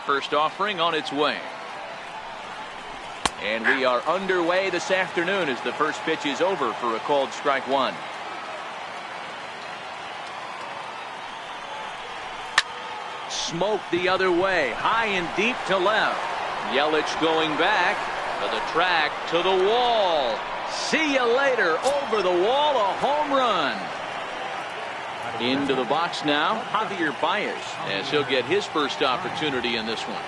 First offering on its way. And we are underway this afternoon as the first pitch is over for a called strike one. Smoke the other way, high and deep to left. Yelich going back to the track, to the wall. See you later. Over the wall, a home run. Into the box now, Javier Baez, as he'll get his first opportunity in this one.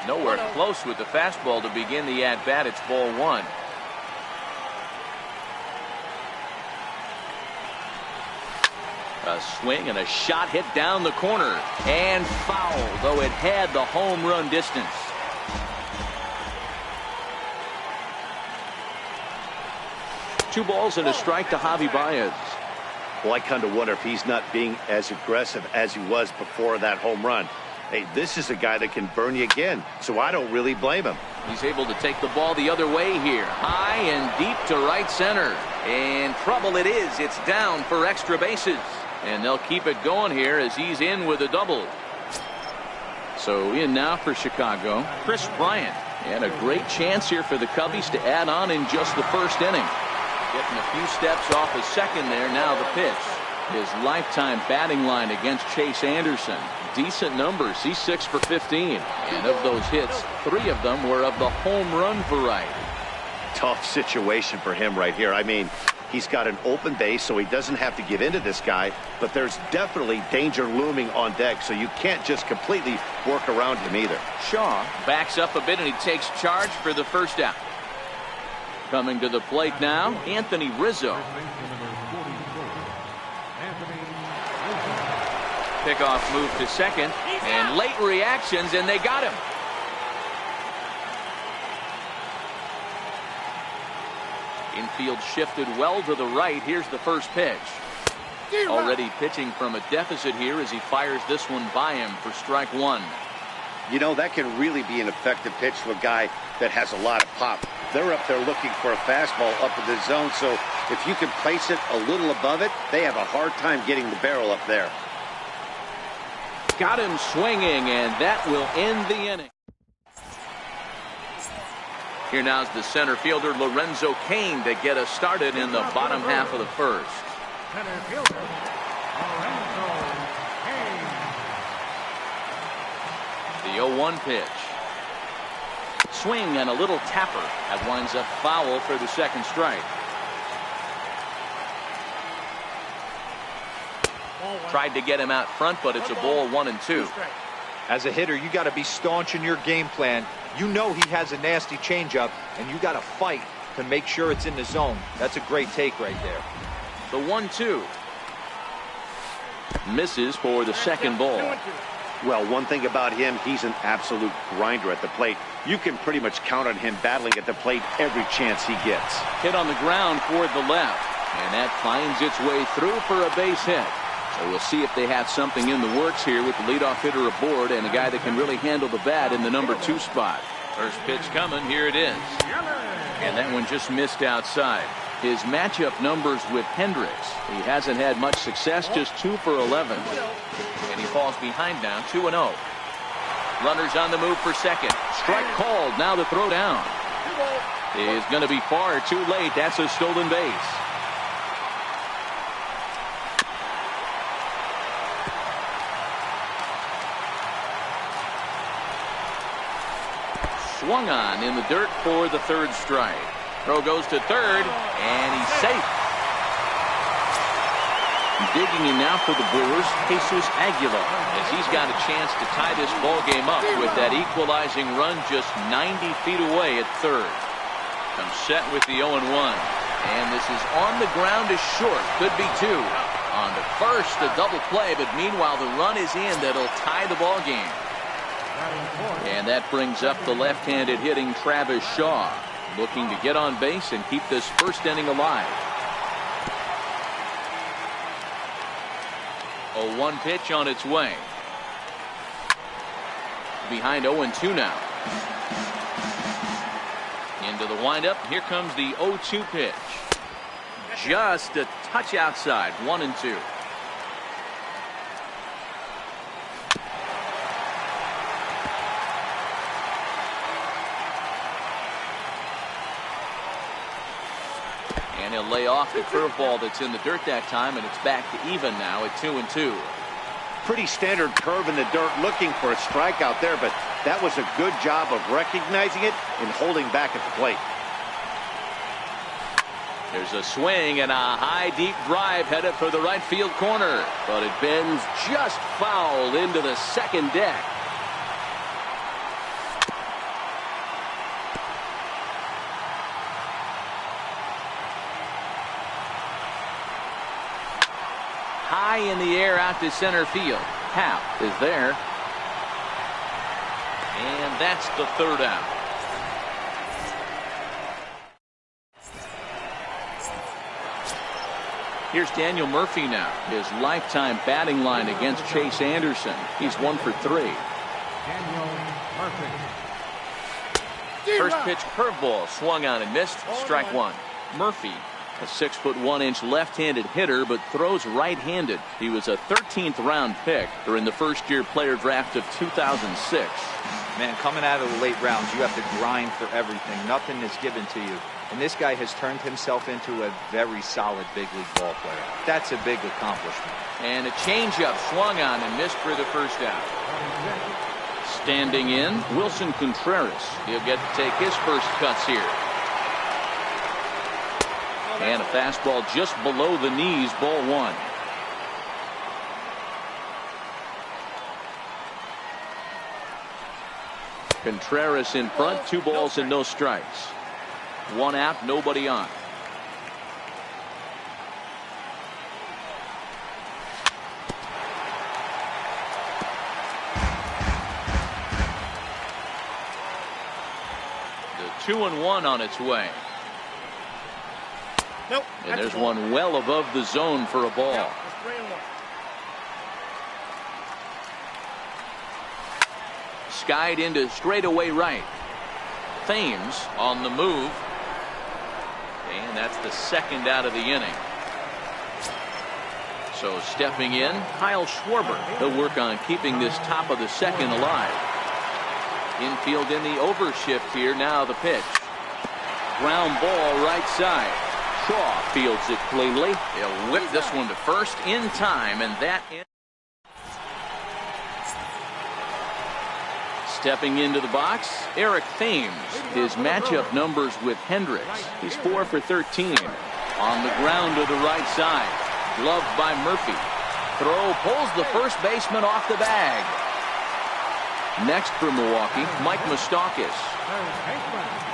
Nowhere close with the fastball to begin the at-bat. It's ball one. A swing and a shot hit down the corner. And foul, though it had the home run distance. Two balls and a strike to Javi Baez. Well, I kind of wonder if he's not being as aggressive as he was before that home run. Hey, this is a guy that can burn you again, so I don't really blame him. He's able to take the ball the other way here. High and deep to right center. And trouble it is. It's down for extra bases. And they'll keep it going here as he's in with a double. So in now for Chicago, Chris Bryant. And a great chance here for the Cubbies to add on in just the first inning. Getting a few steps off his second there. Now the pitch. His lifetime batting line against Chase Anderson. Decent numbers. He's 6 for 15. And of those hits, 3 of them were of the home run variety. Tough situation for him right here. I mean, he's got an open base, so he doesn't have to give in to this guy. But there's definitely danger looming on deck, so you can't just completely work around him either. Shaw backs up a bit, and he takes charge for the first out. Coming to the plate now, Anthony Rizzo. Pickoff move to second, and late reactions, and they got him. Infield shifted well to the right. Here's the first pitch. Already pitching from a deficit here as he fires this one by him for strike one. You know, that can really be an effective pitch to a guy that has a lot of pop. They're up there looking for a fastball up in the zone, so if you can place it a little above it, they have a hard time getting the barrel up there. Got him swinging, and that will end the inning. Here now's the center fielder Lorenzo Cain to get us started in the bottom half of the first. Center fielder Lorenzo Cain. The 0-1 pitch. Swing and a little tapper. That winds up foul for the second strike. Tried to get him out front, but it's a ball 1-2. As a hitter, you got to be staunch in your game plan. You know he has a nasty changeup, and you got to fight to make sure it's in the zone. That's a great take right there. The 1-2. Misses for the second ball. Well, one thing about him, he's an absolute grinder at the plate. You can pretty much count on him battling at the plate every chance he gets. Hit on the ground toward the left, and that finds its way through for a base hit. So we'll see if they have something in the works here with the leadoff hitter aboard and a guy that can really handle the bat in the number 2 spot. First pitch coming. Here it is. And that one just missed outside. His matchup numbers with Hendricks. He hasn't had much success, just 2 for 11. And he falls behind now, 2-0. Runners on the move for second. Strike called. Now the throw down is going to be far too late. That's a stolen base. Swung on in the dirt for the third strike. Throw goes to third, and he's safe. Digging in now for the Brewers, Jesus Aguilar, as he's got a chance to tie this ball game up with that equalizing run just 90 feet away at third. Comes set with the 0-1, and this is on the ground is short. Could be 2. On to first, a double play, but meanwhile the run is in that'll tie the ball game. And that brings up the left-handed hitting Travis Shaw, looking to get on base and keep this first inning alive. 0-1 pitch on its way. Behind 0-2 now. Into the windup. Here comes the 0-2 pitch. Just a touch outside. 1-2. lay off the curveball that's in the dirt that time, and it's back to even now at 2-2. Pretty standard curve in the dirt, looking for a strikeout there, but that was a good job of recognizing it and holding back at the plate. There's a swing and a high deep drive headed for the right field corner, but it bends just foul into the second deck. High in the air out to center field. Hap is there. And that's the third out. Here's Daniel Murphy now. His lifetime batting line against Chase Anderson. He's 1 for 3. Daniel Murphy. First pitch curveball swung on and missed. Strike one. Murphy, a 6'1" left-handed hitter, but throws right-handed. He was a 13th round pick during the first-year player draft of 2006. Man, coming out of the late rounds, you have to grind for everything. Nothing is given to you. And this guy has turned himself into a very solid big league ball player. That's a big accomplishment. And a changeup swung on and missed for the first out. Standing in, Wilson Contreras. He'll get to take his first cuts here. And a fastball just below the knees, ball one. Contreras in front, 2 balls and no strikes. 1 out, nobody on. The 2-1 on its way. Nope. And there's one well above the zone for a ball. Skied into straightaway right. Thames on the move. And that's the second out of the inning. So stepping in, Kyle Schwarber. He'll work on keeping this top of the second alive. Infield in the overshift here. Now the pitch. Ground ball right side. Shaw fields it cleanly. He'll whip this one to first in time, and that ends. Stepping into the box, Eric Thames. His matchup numbers with Hendricks. He's 4 for 13. On the ground to the right side. Gloved by Murphy. Throw pulls the first baseman off the bag. Next for Milwaukee, Mike Moustakas.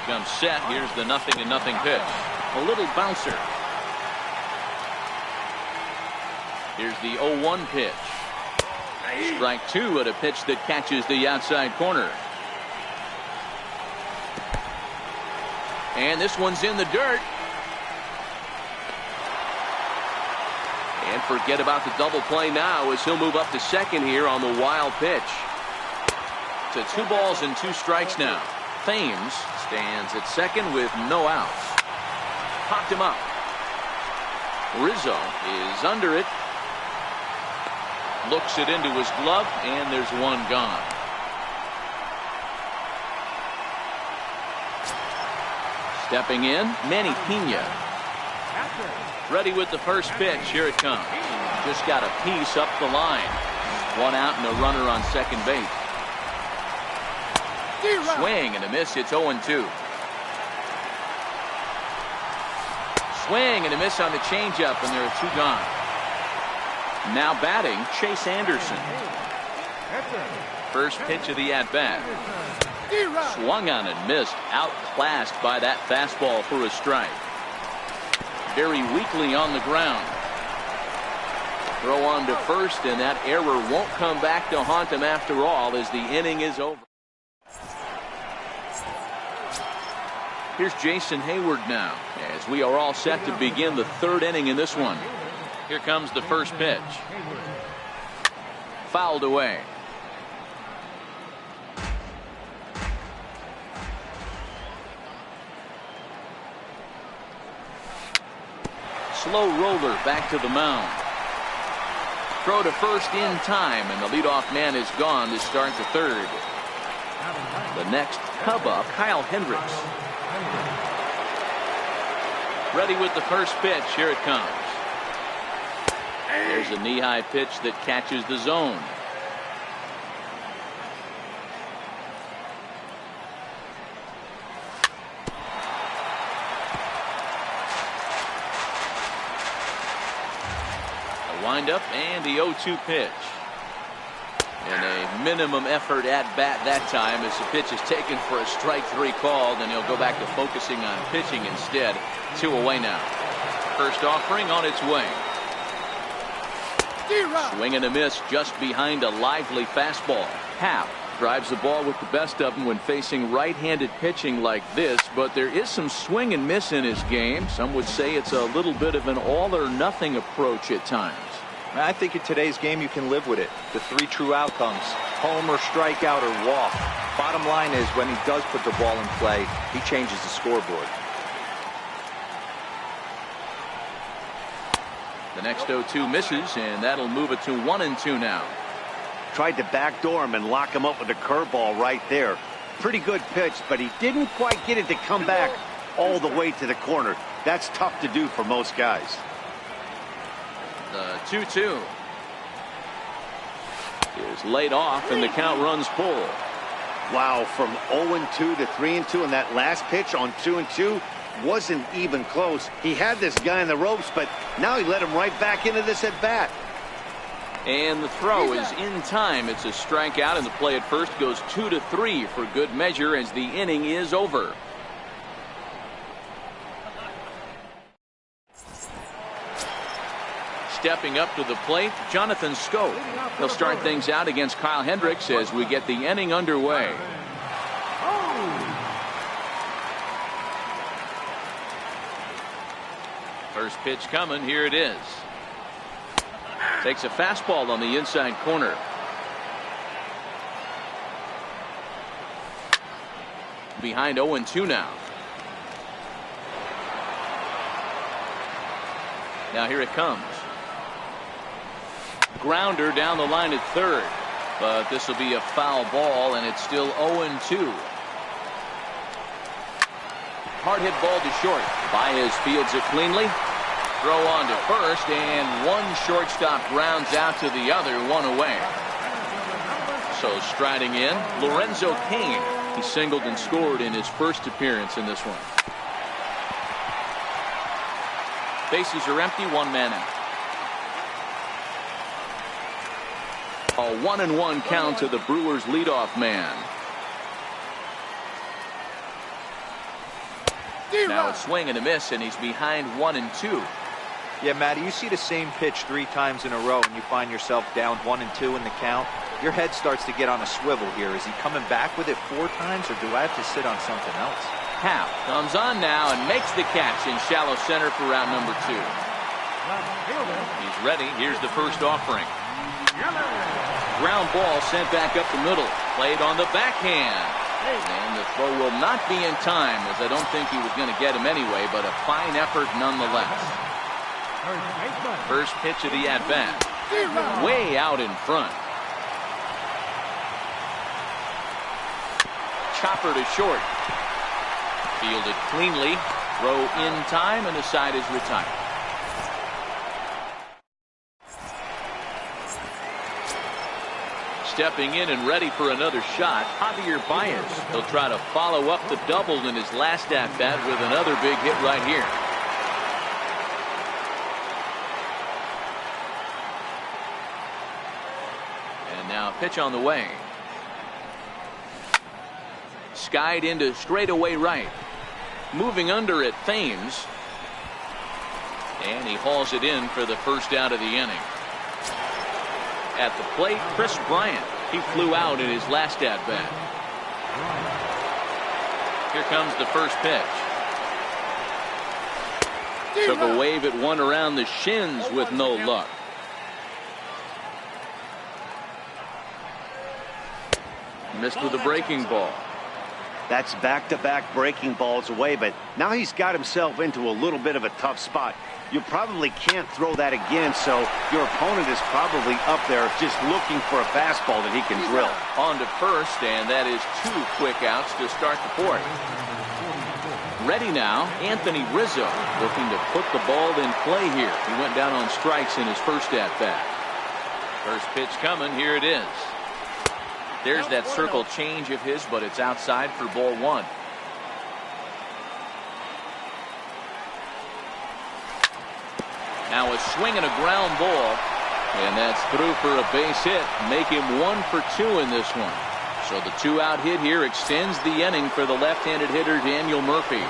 Comes set. Here's the 0-0 pitch. A little bouncer. Here's the 0-1 pitch. Strike 2 at a pitch that catches the outside corner. And this one's in the dirt. And forget about the double play now as he'll move up to second here on the wild pitch. To 2 balls and 2 strikes now. Thames stands at second with no outs. Popped him up. Rizzo is under it. Looks it into his glove, and there's one gone. Stepping in, Manny Pena. Ready with the first pitch. Here it comes. Just got a piece up the line. 1 out and a runner on second base. Swing and a miss. It's 0-2. Swing and a miss on the changeup, and there are 2 gone. Now batting, Chase Anderson. First pitch of the at-bat. Swung on and missed. Outclassed by that fastball for a strike. Very weakly on the ground. Throw on to first, and that error won't come back to haunt him after all as the inning is over. Here's Jason Hayward now as we are all set to begin the 3rd inning in this one. Here comes the first pitch. Fouled away. Slow roller back to the mound. Throw to first in time, and the leadoff man is gone to start the 3rd. The next Cub up, Kyle Hendricks. Ready with the first pitch. Here it comes. There's a knee-high pitch that catches the zone. A windup and the 0-2 pitch. And a minimum effort at bat that time as the pitch is taken for a strike 3 call. Then he'll go back to focusing on pitching instead. 2 away now. First offering on its way. Swing and a miss just behind a lively fastball. Happ drives the ball with the best of them when facing right-handed pitching like this, but there is some swing and miss in his game. Some would say it's a little bit of an all-or-nothing approach at times. I think in today's game you can live with it. The 3 true outcomes: homer, strikeout, or walk. Bottom line is, when he does put the ball in play, he changes the scoreboard. The next 0-2 misses, and that'll move it to 1-2 now. Tried to backdoor him and lock him up with a curveball right there. Pretty good pitch, but he didn't quite get it to come back all the way to the corner. That's tough to do for most guys. The 2-2 is laid off, and the count runs full. Wow, from 0-2 to 3-2, and that last pitch on 2-2 wasn't even close. He had this guy in the ropes, but now he let him right back into this at bat. And the throw is in time. It's a strikeout, and the play at first goes 2-3 for good measure as the inning is over. Stepping up to the plate, Jonathan Schoop. He'll start things out against Kyle Hendricks as we get the inning underway. First pitch coming. Here it is. Takes a fastball on the inside corner. Behind 0-2 now. Now here it comes. Grounder down the line at third, but this will be a foul ball, and it's still 0-2. Hard hit ball to short. Baez fields it cleanly. Throw on to first, and one shortstop grounds out to the other, 1 away. So striding in, Lorenzo Cain. He singled and scored in his first appearance in this one. Bases are empty, 1 man out. A 1-1 count to the Brewers leadoff man. Now a swing and a miss, and he's behind 1-2. Yeah, Matty, you see the same pitch 3 times in a row and you find yourself down 1-2 in the count. Your head starts to get on a swivel here. Is he coming back with it 4 times, or do I have to sit on something else? Happ comes on now and makes the catch in shallow center for round number 2. He's ready. Here's the first offering. Ground ball sent back up the middle. Played on the backhand. And the throw will not be in time, as I don't think he was going to get him anyway, but a fine effort nonetheless. First pitch of the at-bat. Way out in front. Chopper to short. Fielded cleanly. Throw in time, and the side is retired. Stepping in and ready for another shot, Javier Baez. He'll try to follow up the double in his last at-bat with another big hit right here. And now a pitch on the way. Skied into straightaway right. Moving under at Thames. And he hauls it in for the first out of the inning. At the plate, Chris Bryant. He flew out in his last at-bat. Here comes the first pitch. Took a wave at one around the shins with no luck. Missed with a breaking ball. That's back-to-back breaking balls away, but now he's got himself into a little bit of a tough spot. You probably can't throw that again, so your opponent is probably up there just looking for a fastball that he can drill. On to first, and that is 2 quick outs to start the 4th. Ready now, Anthony Rizzo looking to put the ball in play here. He went down on strikes in his first at-bat. First pitch coming. Here it is. There's that circle change of his, but it's outside for ball one. Now a swing and a ground ball, and that's through for a base hit. Make him 1 for 2 in this one. So the 2-out hit here extends the inning for the left-handed hitter Daniel Murphy.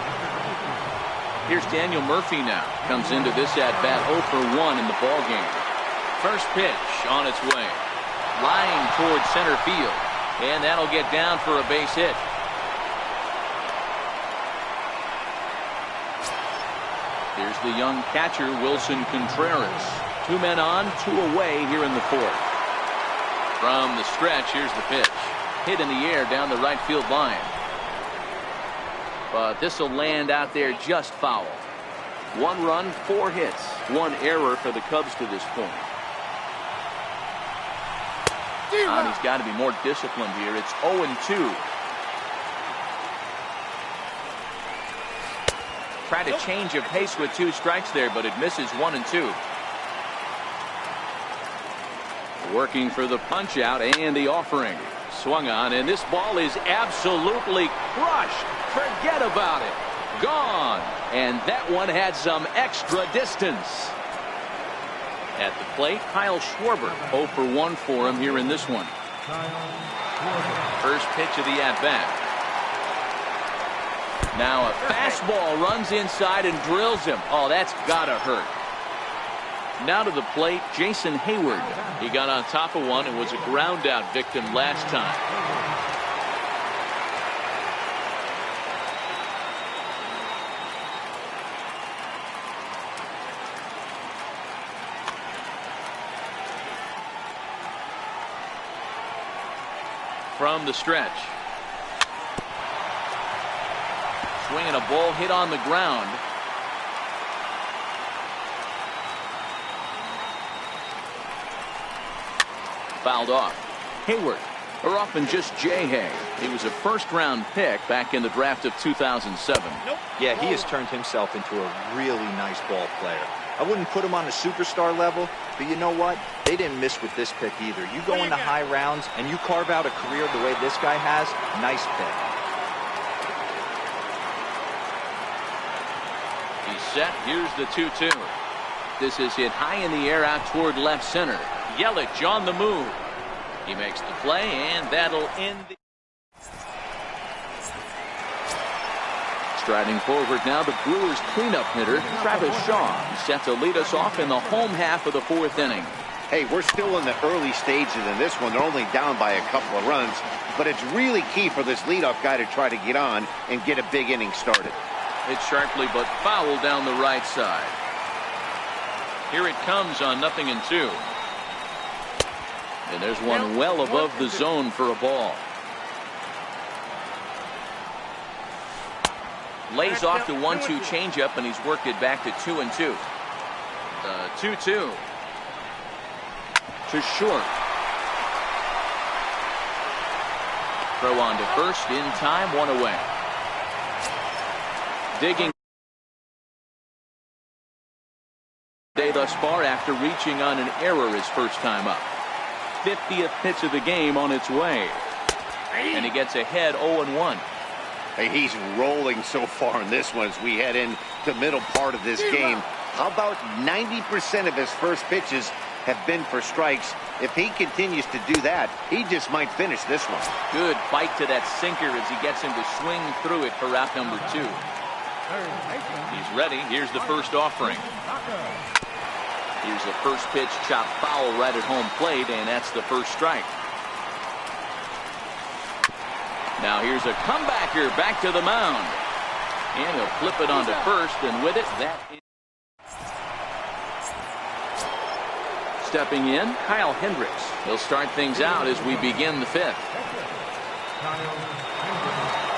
Here's Daniel Murphy now. Comes into this at-bat 0 for 1 in the ballgame. First pitch on its way. Lying towards center field. And that'll get down for a base hit. Here's the young catcher, Wilson Contreras. 2 men on, 2 away here in the 4th. From the stretch, here's the pitch. Hit in the air down the right field line. But this will land out there just foul. 1 run, 4 hits. 1 error for the Cubs to this point. And he's got to be more disciplined here. It's 0-2. Tried to change of pace with 2 strikes there, but it misses 1 and 2. Working for the punch out and the offering. Swung on, and this ball is absolutely crushed. Forget about it. Gone. And that one had some extra distance. At the plate, Kyle Schwarber. 0 for 1 for him here in this one. First pitch of the at-bat. Now a fastball runs inside and drills him. Oh, that's gotta hurt. Now to the plate, Jason Hayward. He got on top of one and was a ground out victim last time. From the stretch. Swinging a ball hit on the ground. Fouled off. Hayward, or often just J-Hay. He was a first-round pick back in the draft of 2007. Yeah, he has turned himself into a really nice ball player. I wouldn't put him on a superstar level, but you know what? They didn't miss with this pick either. You go into high rounds and you carve out a career the way this guy has, nice pick. He's set. Here's the 2-2. This is hit high in the air out toward left center. Yelich on the move. He makes the play, and that'll end the... Striding forward now, the Brewers cleanup hitter, Travis Shaw, set to lead us off in the home half of the 4th inning. Hey, we're still in the early stages in this one. They're only down by a couple of runs, but it's really key for this leadoff guy to try to get on and get a big inning started. It's sharply but foul down the right side. Here it comes on 0-2. And there's one well above the zone for a ball. Lays off the 1-2 changeup, and he's worked it back to 2-2. 2-2. To short. Throw on to first in time, 1 away. Digging day thus far after reaching on an error his first time up. 50th pitch of the game on its way. And he gets ahead 0-1. Hey, he's rolling so far in this one as we head in the middle part of this game. How about 90% of his first pitches have been for strikes? If he continues to do that, he just might finish this one. Good bite to that sinker as he gets him to swing through it for route number 2. He's ready. Here's the first offering. Here's the first pitch, chopped foul right at home plate, and that's the first strike. Now here's a comebacker back to the mound. And he'll flip it onto first, and with it, that is... Stepping in, Kyle Hendricks. He'll start things out as we begin the 5th.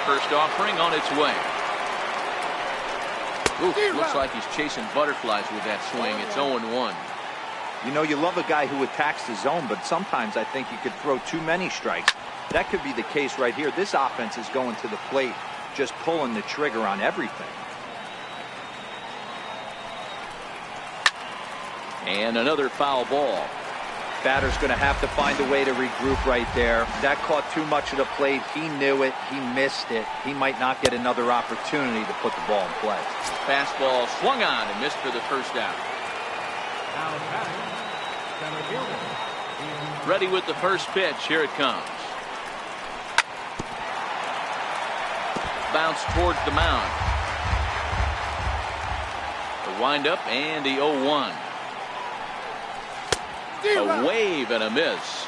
First offering on its way. Ooh, looks like he's chasing butterflies with that swing. It's 0-1. You know, you love a guy who attacks the zone, but sometimes I think you could throw too many strikes. That could be the case right here. This offense is going to the plate just pulling the trigger on everything. And another foul ball. Batter's going to have to find a way to regroup right there. That caught too much of the plate. He knew it. He missed it. He might not get another opportunity to put the ball in play. Fastball swung on and missed for the first out. Now batting, center fielder. Ready with the first pitch. Here it comes. Bounce towards the mound. The windup and the 0-1. A wave and a miss.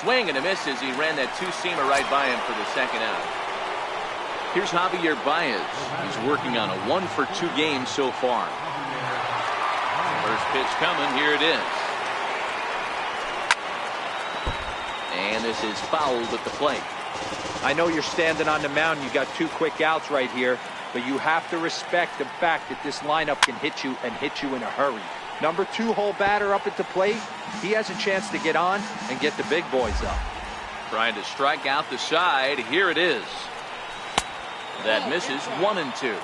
Swing and a miss as he ran that two-seamer right by him for the second out. Here's Javier Baez. He's working on a 1-for-2 game so far. First pitch coming. Here it is. And this is fouled at the plate. I know you're standing on the mound. You got 2 quick outs right here, but you have to respect the fact that this lineup can hit you and hit you in a hurry. Number 2-hole batter up at the plate. He has a chance to get on and get the big boys up. Trying to strike out the side. Here it is. That misses. 1-2.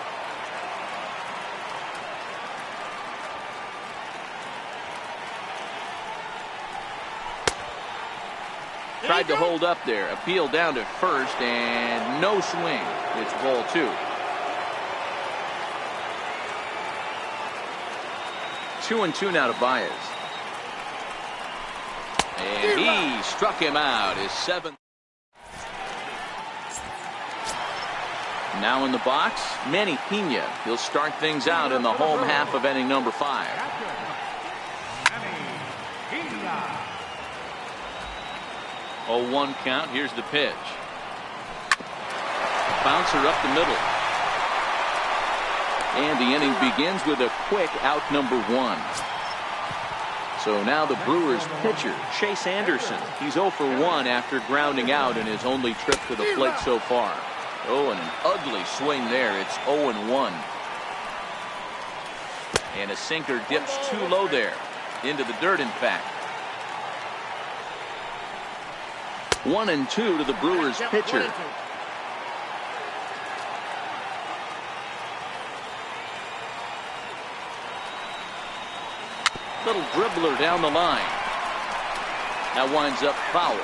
Tried to hold up there. Appeal down to first and no swing. It's ball 2. 2-2 now to Baez. And he struck him out. His 7th. Now in the box, Manny Pena. He'll start things out in the home half of inning number 5. 0-1 count. Here's the pitch. Bouncer up the middle. And the inning begins with a quick out number 1. So now the Brewers pitcher, Chase Anderson. He's 0 for 1 after grounding out in his only trip to the plate so far. Oh, and an ugly swing there. It's 0-1. And a sinker dips too low there. Into the dirt, in fact. 1-2 to the Brewers pitcher. Little dribbler down the line. That winds up foul.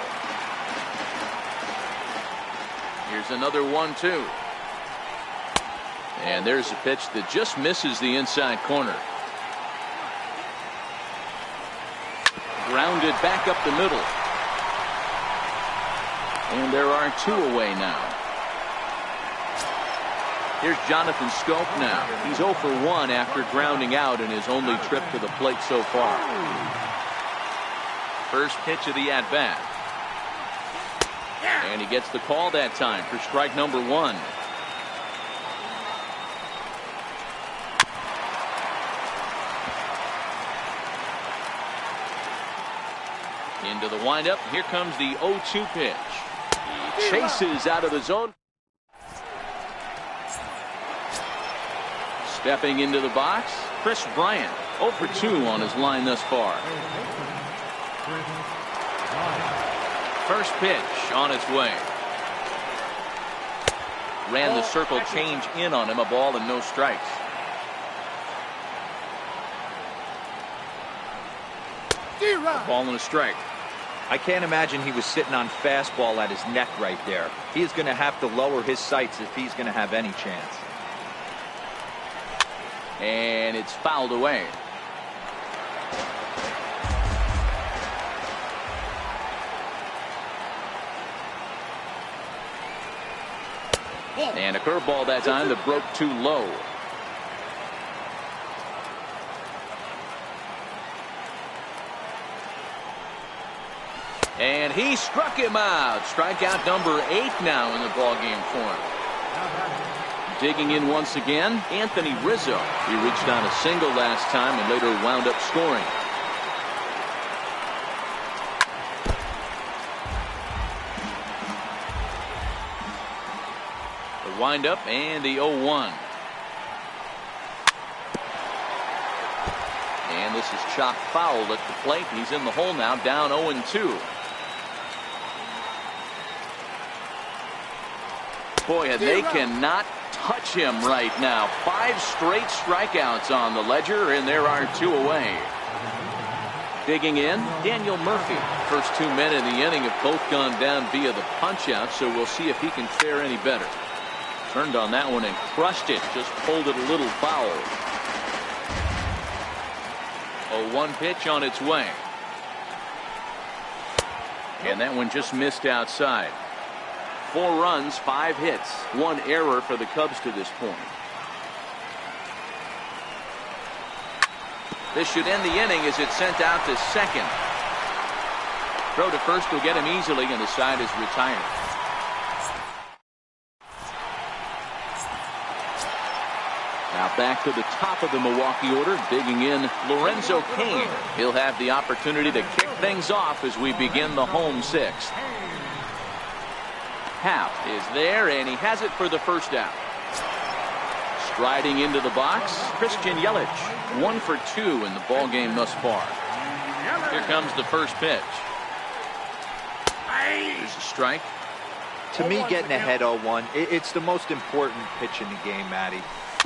Here's another 1-2. And there's a pitch that just misses the inside corner. Grounded back up the middle. And there are 2 away now. Here's Jonathan Scope now. He's 0 for 1 after grounding out in his only trip to the plate so far. First pitch of the at-bat. And he gets the call that time for strike number 1. Into the windup. Here comes the 0-2 pitch. He chases out of the zone. Stepping into the box, Chris Bryant. 0 for 2 on his line thus far. First pitch on its way. Ran the circle change in on him. A ball and no strikes. A ball and a strike. I can't imagine he was sitting on fastball at his neck right there. He is going to have to lower his sights if he's going to have any chance. And it's fouled away. And a curveball that time that broke too low. And he struck him out. Strikeout number 8 now in the ballgame for him. Digging in once again, Anthony Rizzo. He reached on a single last time and later wound up scoring. The windup and the 0-1. And this is chopped foul at the plate. He's in the hole now, down 0-2. Boy, and they cannot touch him right now. 5 straight strikeouts on the ledger, and there are 2 away. Digging in, Daniel Murphy. First 2 men in the inning have both gone down via the punch-out, so we'll see if he can fare any better. Turned on that one and crushed it. Just pulled it a little foul. A 1 pitch on its way. And that one just missed outside. 4 runs, 5 hits, 1 error for the Cubs to this point. This should end the inning as it's sent out to second. Throw to first will get him easily, and the side is retired. Now back to the top of the Milwaukee order, digging in Lorenzo Cain. He'll have the opportunity to kick things off as we begin the home 6th. Happ is there, and he has it for the first out. Striding into the box, Christian Yelich. 1 for 2 in the ballgame thus far. Here comes the first pitch. There's a strike. To me, getting ahead 0-1, it's the most important pitch in the game, Matty.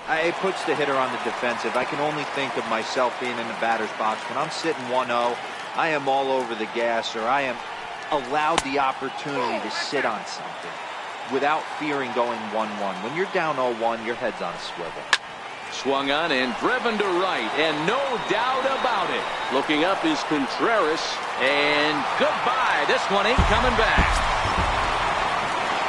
It puts the hitter on the defensive. I can only think of myself being in the batter's box. When I'm sitting 1-0, I am all over the gas, or I am allowed the opportunity to sit on something without fearing going 1-1. When you're down 0-1, your head's on a swivel. Swung on and driven to right, and no doubt about it. Looking up is Contreras, and goodbye. This one ain't coming back.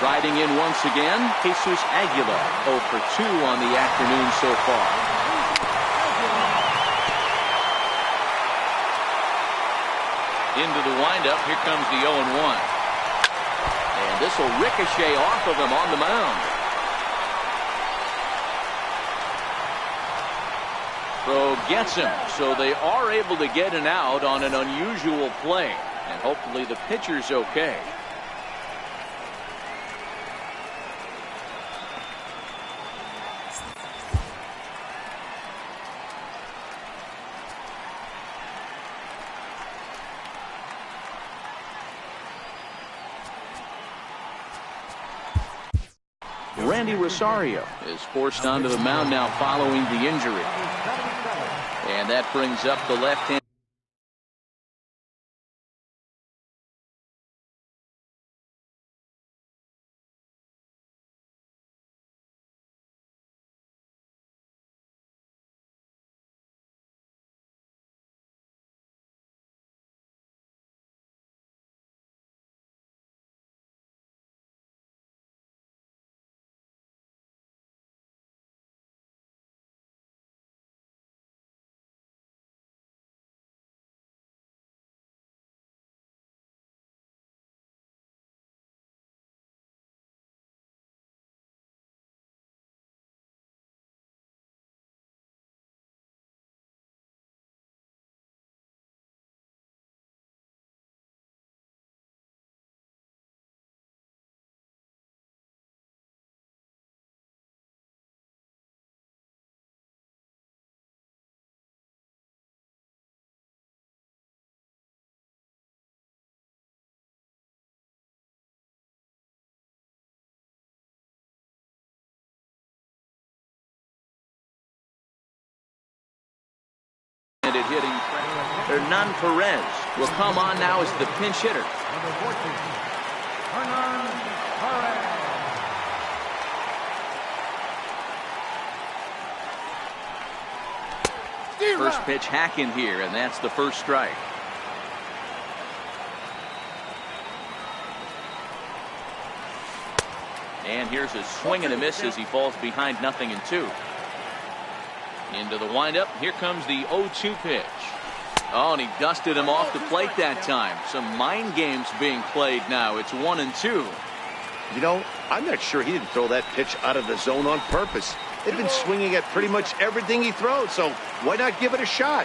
Riding in once again, Jesus Aguilar, 0 for 2 on the afternoon so far. Into the windup, here comes the 0-1. And this will ricochet off of him on the mound. Throw gets him, so they are able to get an out on an unusual play. And hopefully the pitcher's okay. Randy Rosario is forced onto the mound now following the injury. And that brings up the left-hand. Hitting. Hernan Perez will come on now as the pinch hitter. Number 14, Hernan Perez. First pitch hacking here, and that's the first strike. And here's a swing and a miss as he falls behind 0-2. Into the windup. Here comes the 0-2 pitch. Oh, and he dusted him off the plate that time. Some mind games being played now. It's 1-2. You know, I'm not sure he didn't throw that pitch out of the zone on purpose. They've been swinging at pretty much everything he throws, so why not give it a shot?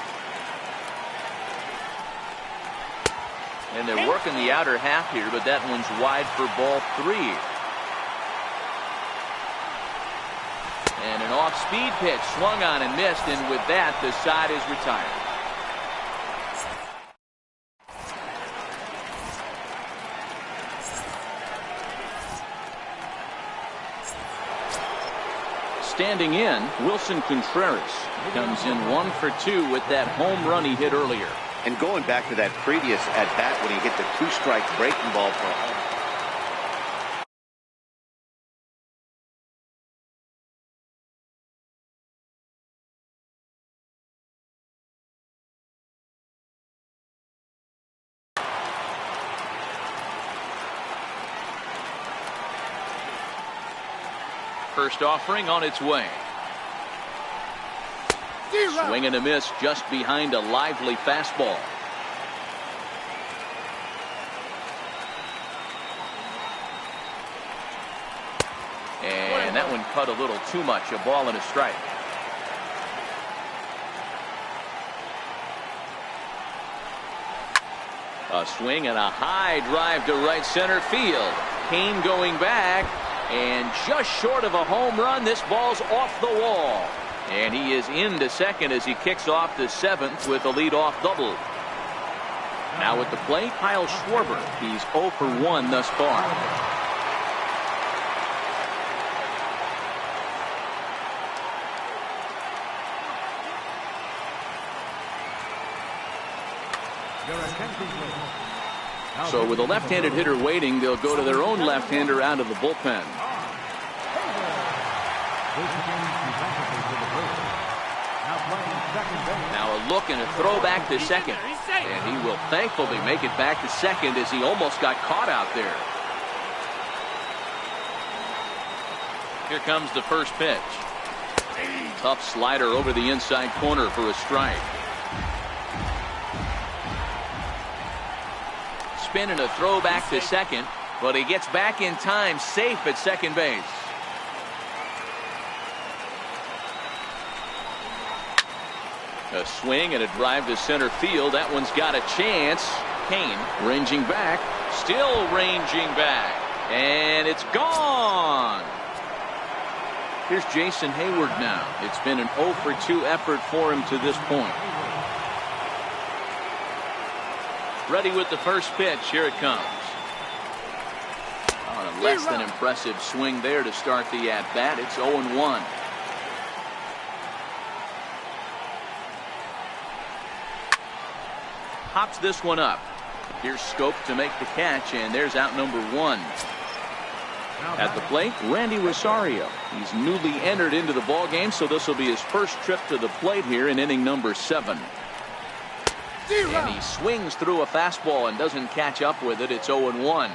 And they're working the outer half here, but that one's wide for ball 3. And an off-speed pitch swung on and missed, and with that, the side is retired. Standing in, Wilson Contreras comes in 1 for 2 with that home run he hit earlier. And going back to that previous at-bat when he hit the 2-strike breaking ball for a home. First offering on its way. Swing and a miss just behind a lively fastball. And that one cut a little too much. A ball and a strike. A swing and a high drive to right center field. Kane going back. And just short of a home run, this ball's off the wall. And he is into second as he kicks off the 7th with a leadoff double. Now at the plate, Kyle Schwarber. He's 0 for 1 thus far. So with a left-handed hitter waiting, they'll go to their own left-hander out of the bullpen. Now a look and a throw back to second. And he will thankfully make it back to second as he almost got caught out there. Here comes the first pitch. Tough slider over the inside corner for a strike. Spin and a throw back to second, but he gets back in time, safe at second base. A swing and a drive to center field. That one's got a chance. Kane ranging back, still ranging back, and it's gone. Here's Jason Hayward now. It's been an 0 for 2 effort for him to this point. Ready with the first pitch. Here it comes. On a less than impressive swing there to start the at-bat. It's 0-1. Hops this one up. Here's Scope to make the catch, and there's out number 1. At the plate, Randy Rosario. He's newly entered into the ballgame, so this will be his first trip to the plate here in inning number 7. And he swings through a fastball and doesn't catch up with it. It's 0-1.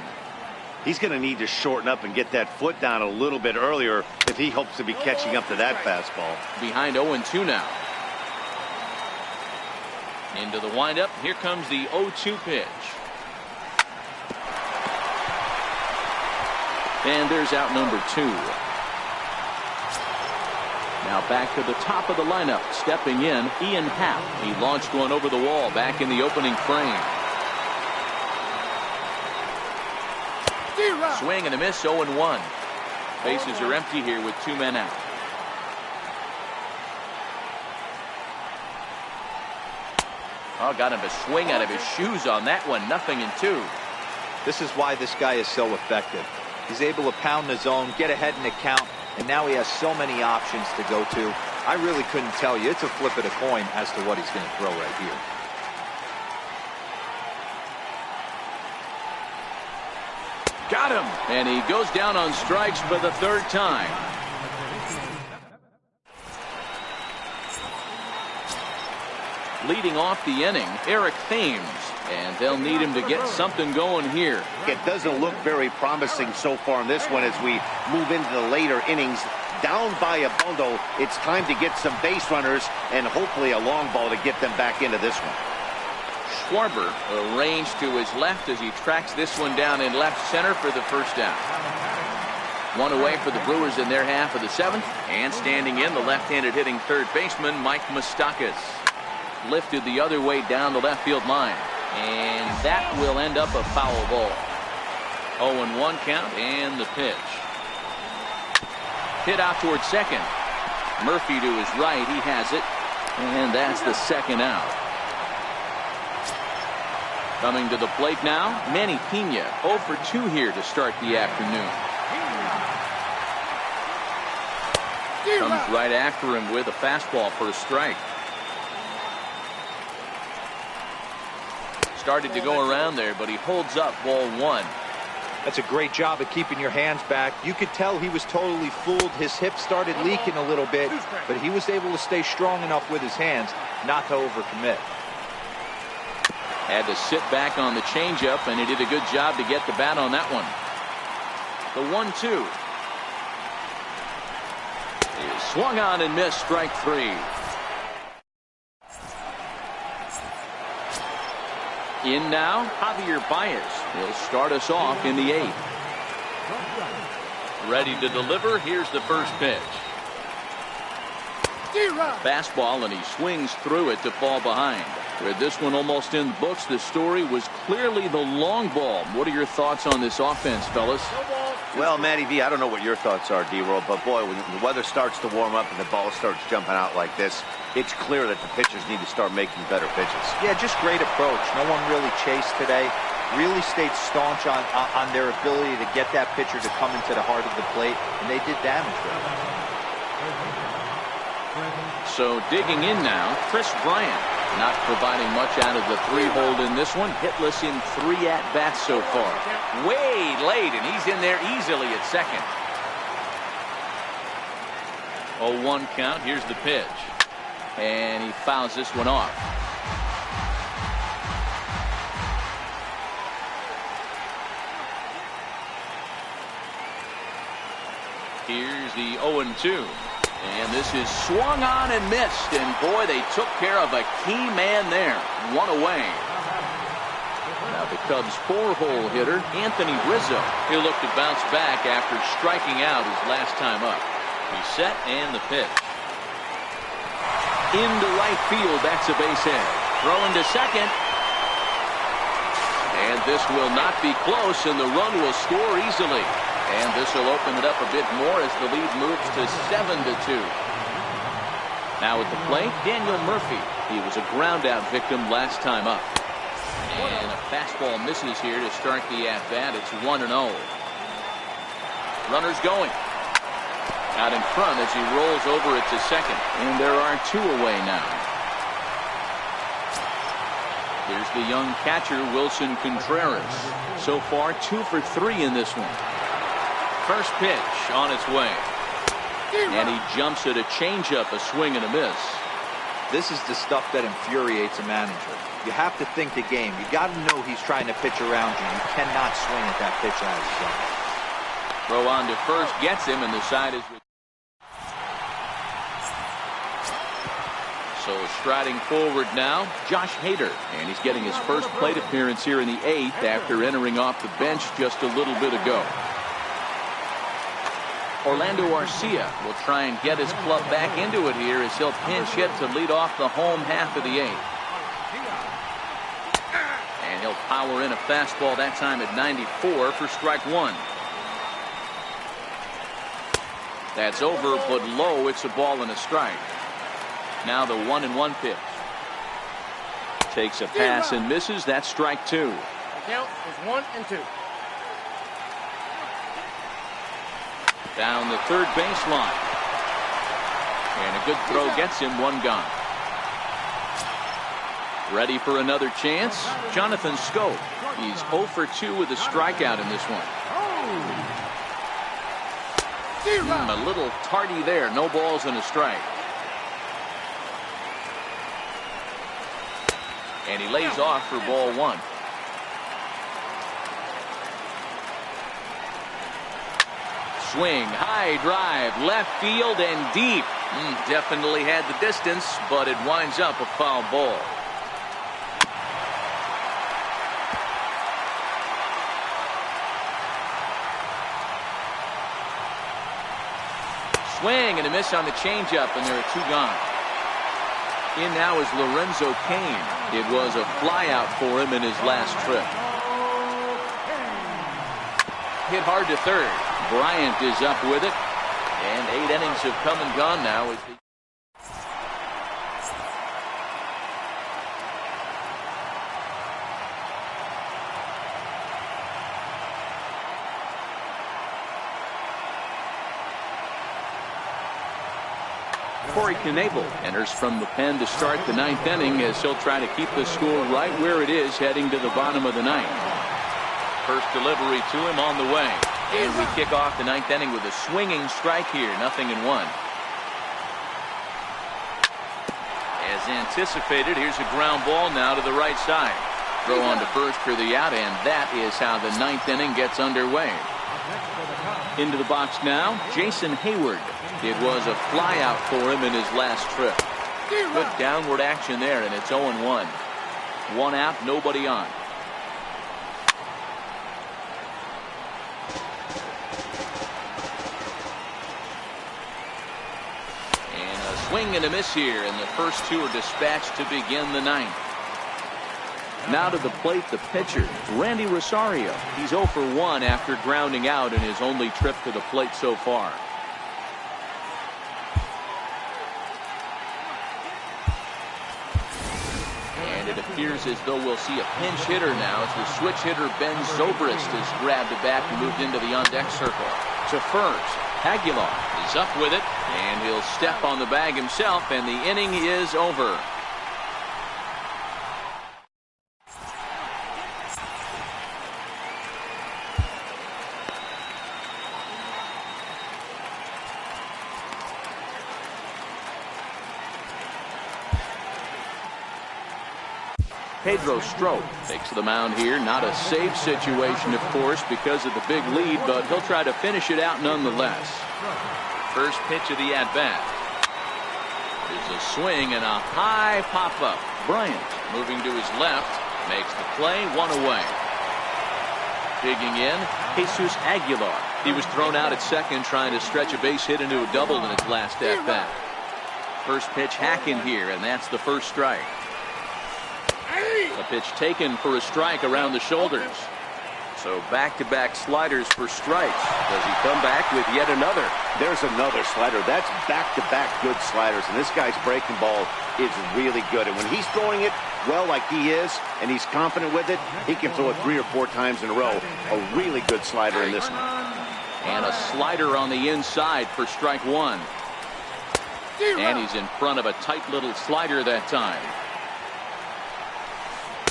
He's going to need to shorten up and get that foot down a little bit earlier if he hopes to be catching up to that fastball. Behind 0-2 now. Into the windup. Here comes the 0-2 pitch. And there's out number 2. Now back to the top of the lineup. Stepping in, Ian Happ. He launched one over the wall back in the opening frame. Swing and a miss, 0-1. Bases are empty here with 2 men out. Oh, got him to swing out of his shoes on that one. 0-2. This is why this guy is so effective. He's able to pound the zone, get ahead in the count, and now he has so many options to go to. I really couldn't tell you. It's a flip of the coin as to what he's going to throw right here. Got him. And he goes down on strikes for the 3rd time. Leading off the inning, Eric Thames. And they'll need him to get something going here. It doesn't look very promising so far in this one as we move into the later innings. Down by a bundle, it's time to get some base runners and hopefully a long ball to get them back into this one. Schwarber arranged to his left as he tracks this one down in left center for the first out. One away for the Brewers in their half of the 7th. And standing in, the left-handed hitting third baseman, Mike Moustakas. Lifted the other way down the left field line. And that will end up a foul ball. 0-1 count and the pitch. Hit out towards second. Murphy to his right. He has it. And that's the 2nd out. Coming to the plate now, Manny Pena. 0 for 2 here to start the afternoon. Comes right after him with a fastball for a strike. Started to go around there, but he holds up ball one. That's a great job of keeping your hands back. You could tell he was totally fooled. His hip started leaking a little bit, but he was able to stay strong enough with his hands not to overcommit. Had to sit back on the changeup, and he did a good job to get the bat on that one. The 1-2. He swung on and missed, strike three. In now, Javier Baez. He'll start us off in the 8th. Ready to deliver. Here's the first pitch. Fastball, and he swings through it to fall behind. With this one almost in the books, the story was clearly the long ball. What are your thoughts on this offense, fellas? Well, Matty V, I don't know what your thoughts are, D-Roll, but boy, when the weather starts to warm up and the ball starts jumping out like this, it's clear that the pitchers need to start making better pitches. Yeah, just great approach. No one really chased today. Really stayed staunch on their ability to get that pitcher to come into the heart of the plate, and they did damage with it. So digging in now, Chris Bryant. Not providing much out of the 3-hole in this one. Hitless in 3 at-bats so far. Way late, and he's in there easily at second. 0-1 count. Here's the pitch. And he fouls this one off. Here's the 0-2. And this is swung on and missed. And boy, they took care of a key man there. One away. Now the Cubs' 4-hole hitter, Anthony Rizzo. He'll look to bounce back after striking out his last time up. He's set, and the pitch. Into right field. That's a base hit. Throwing to second. And this will not be close, and the run will score easily. And this will open it up a bit more as the lead moves to 7-2. Now at the plate, Daniel Murphy. He was a ground-out victim last time up. And a fastball misses here to start the at-bat. It's 1-0. Runners going. Out in front as he rolls over it to second. And there are 2 away now. Here's the young catcher, Wilson Contreras. So far, 2 for 3 in this one. First pitch on its way. And he jumps at a changeup, a swing and a miss. This is the stuff that infuriates a manager. You have to think the game. You got to know he's trying to pitch around you. You cannot swing at that pitch out of the zone. Throw on to first gets him, and the side is with. So striding forward now, Josh Hader. And he's getting his first plate appearance here in the 8th after entering off the bench just a little bit ago. Orlando Arcia will try and get his club back into it here as he'll pinch hit to lead off the home half of the 8th. And he'll power in a fastball that time at 94 for strike 1. That's over, but low. It's a ball and a strike. Now the 1-1 pitch. Takes a pass and misses. That's strike 2. The count is 1-2. Down the third baseline. And a good throw gets him, 1 gone. Ready for another chance? Jonathan Schoop. He's 0 for 2 with a strikeout in this one. A little tardy there. No balls and a strike. And he lays off for ball 1. Swing, high drive, left field and deep. Definitely had the distance, but it winds up a foul ball. Swing and a miss on the changeup, and there are 2 gone. In now is Lorenzo Cain. It was a flyout for him in his last trip. Hit hard to third. Bryant is up with it. And 8 innings have come and gone now. Corey Knebel enters from the pen to start the ninth inning as he'll try to keep the score right where it is heading to the bottom of the ninth. First delivery to him on the way. And we kick off the ninth inning with a swinging strike here. 0-1. As anticipated, here's a ground ball now to the right side. Throw on to first for the out, and that is how the ninth inning gets underway. Into the box now, Jason Hayward. It was a fly out for him in his last trip. Good downward action there, and it's 0-1. One out, nobody on. And a swing and a miss here, and the first two are dispatched to begin the ninth. Now to the plate, the pitcher, Randy Rosario. He's 0 for 1 after grounding out in his only trip to the plate so far. And it appears as though we'll see a pinch hitter now as the switch hitter Ben Zobrist has grabbed the bat and moved into the on-deck circle. To first, Aguilar is up with it, and he'll step on the bag himself, and the inning is over. Pedro Strop takes the mound here. Not a safe situation, of course, because of the big lead, but he'll try to finish it out nonetheless. First pitch of the at-bat. There's a swing and a high pop-up. Bryant moving to his left. Makes the play, one away. Digging in, Jesus Aguilar. He was thrown out at second trying to stretch a base hit into a double in his last at-bat. First pitch hacking here, and that's the first strike. A pitch taken for a strike around the shoulders. So back-to-back sliders for strikes. Does he come back with yet another? There's another slider. That's back-to-back good sliders, and this guy's breaking ball is really good. And when he's throwing it well like he is, and he's confident with it, he can throw it 3 or 4 times in a row. A really good slider in this one. And a slider on the inside for strike one. And he's in front of a tight little slider that time.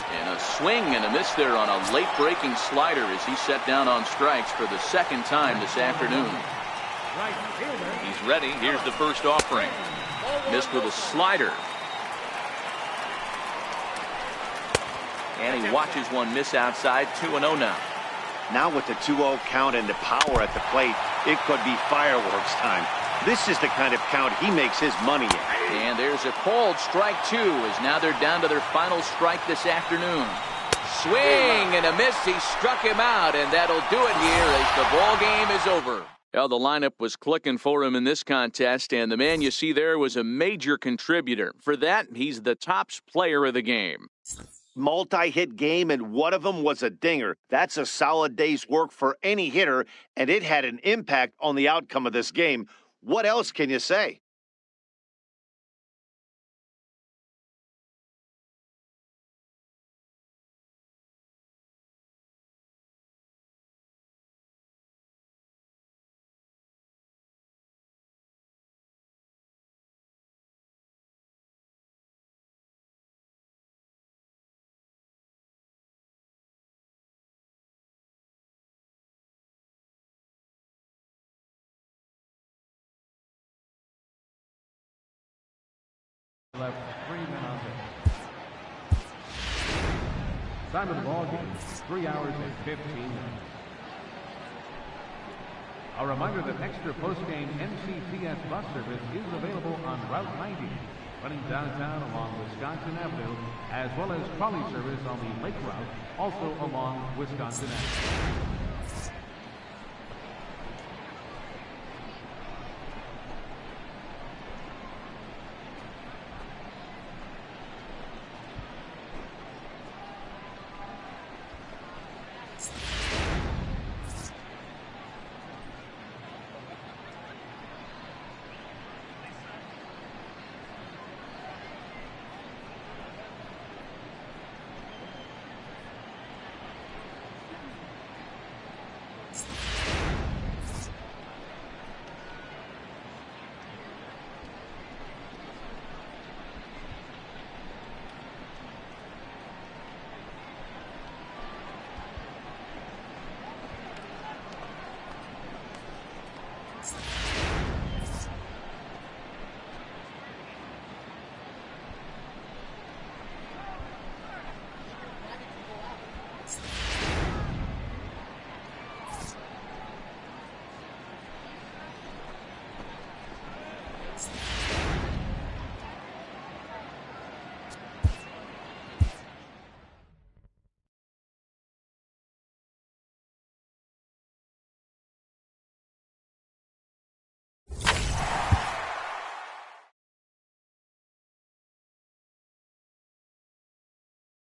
And a swing and a miss there on a late breaking slider as he set down on strikes for the second time this afternoon. He's ready. Here's the first offering. Missed with a slider. And he watches one miss outside. 2-0 now. Now with the 2-0 count and the power at the plate, it could be fireworks time. This is the kind of count he makes his money in. And there's a called strike two as now they're down to their final strike this afternoon. Swing and a miss. He struck him out, and that'll do it here as the ball game is over. Well, the lineup was clicking for him in this contest, and the man you see there was a major contributor. For that, he's the top player of the game. Multi-hit game, and one of them was a dinger. That's a solid day's work for any hitter, and it had an impact on the outcome of this game. What else can you say? Left 3 men on base. Time of the ball game, 3 hours and 15 minutes. A reminder that extra post-game NCTS bus service is available on Route 90, running downtown along Wisconsin Avenue, as well as trolley service on the Lake Route, also along Wisconsin Avenue.